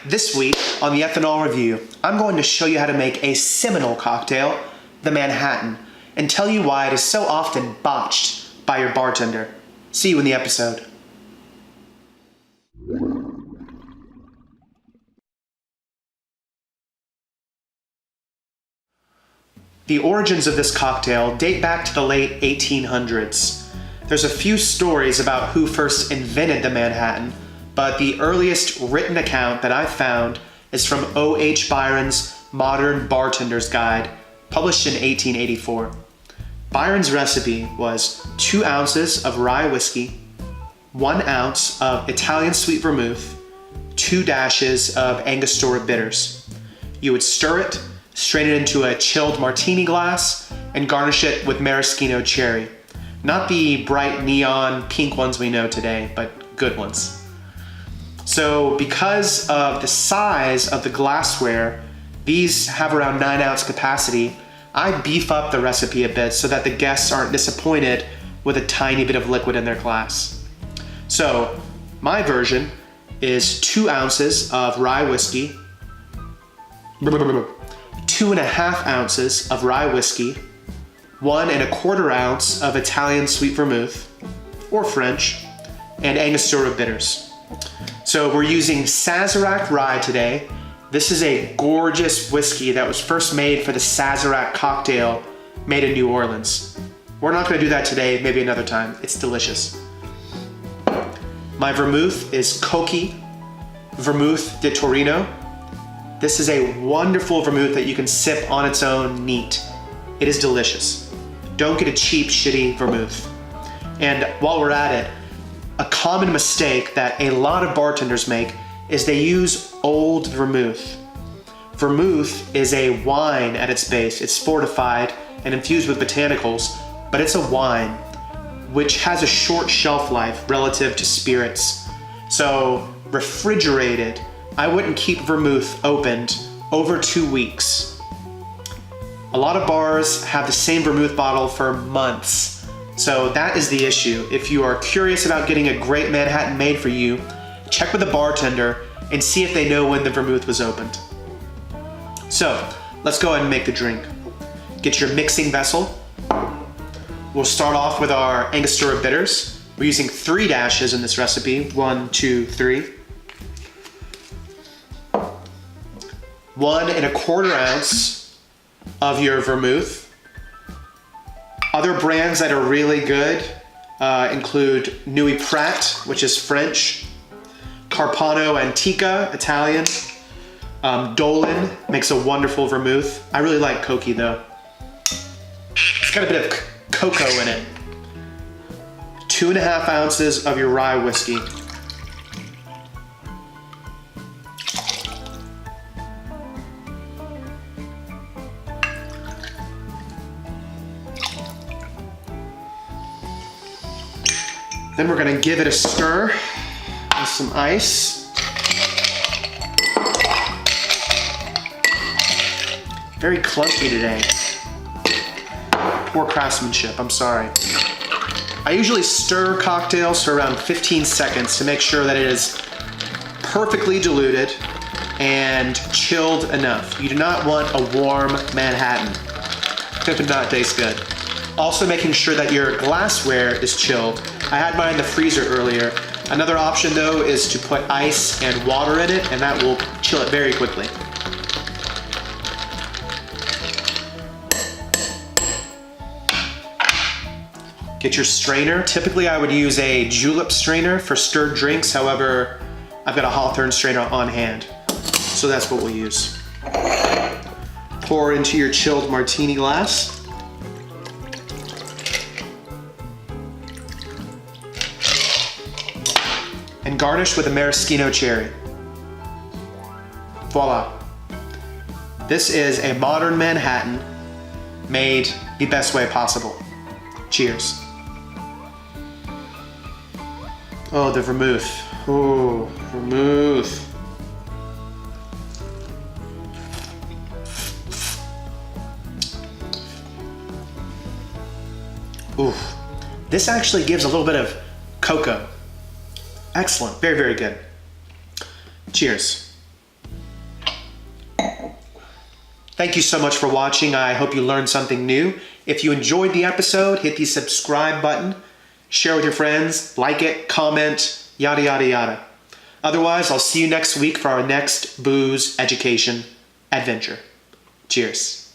This week on the Ethanol Review, I'm going to show you how to make a seminal cocktail, the Manhattan, and tell you why it is so often botched by your bartender. See you in the episode. The origins of this cocktail date back to the late 1800s. There's a few stories about who first invented the Manhattan, but the earliest written account that I've found is from O.H. Byron's Modern Bartender's Guide, published in 1884. Byron's recipe was 2 ounces of rye whiskey, 1 ounce of Italian sweet vermouth, 2 dashes of angostura bitters. You would stir it, strain it into a chilled martini glass, and garnish it with maraschino cherry. Not the bright neon pink ones we know today, but good ones. So because of the size of the glassware, these have around 9-ounce capacity, I beef up the recipe a bit so that the guests aren't disappointed with a tiny bit of liquid in their glass. So my version is 2 ounces of rye whiskey, 2.5 ounces of rye whiskey, 1.25 ounce of Italian sweet vermouth, or French, and angostura bitters. So we're using Sazerac rye today. This is a gorgeous whiskey that was first made for the Sazerac cocktail made in New Orleans. We're not gonna do that today, maybe another time. It's delicious. My vermouth is Cocchi Vermouth di Torino. This is a wonderful vermouth that you can sip on its own neat. It is delicious. Don't get a cheap, shitty vermouth. And while we're at it, a common mistake that a lot of bartenders make is they use old vermouth. Vermouth is a wine at its base. It's fortified and infused with botanicals, but it's a wine which has a short shelf life relative to spirits. So refrigerated, I wouldn't keep vermouth opened over 2 weeks. A lot of bars have the same vermouth bottle for months. So that is the issue. If you are curious about getting a great Manhattan made for you, check with the bartender and see if they know when the vermouth was opened. So let's go ahead and make the drink. Get your mixing vessel. We'll start off with our angostura bitters. We're using 3 dashes in this recipe. 1, 2, 3. 1.25 ounce of your vermouth. Other brands that are really good include Nuit Prat, which is French, Carpano Antica, Italian, Dolan makes a wonderful vermouth. I really like Cocchi though. It's got a bit of cocoa in it. 2.5 ounces of your rye whiskey. Then we're gonna give it a stir with some ice. Very clunky today. Poor craftsmanship, I'm sorry. I usually stir cocktails for around 15 seconds to make sure that it is perfectly diluted and chilled enough. You do not want a warm Manhattan. It would not taste good. Also making sure that your glassware is chilled. I had mine in the freezer earlier. Another option though is to put ice and water in it, and that will chill it very quickly. Get your strainer. Typically I would use a julep strainer for stirred drinks. However, I've got a Hawthorne strainer on hand. So that's what we'll use. Pour into your chilled martini glass. And garnish with a maraschino cherry. Voila. This is a modern Manhattan made the best way possible. Cheers. Oh, the vermouth. Oh, vermouth. Ooh. This actually gives a little bit of cocoa. Excellent. Very, very good. Cheers. Thank you so much for watching. I hope you learned something new. If you enjoyed the episode, hit the subscribe button, share with your friends, like it, comment, yada, yada, yada. Otherwise, I'll see you next week for our next booze education adventure. Cheers.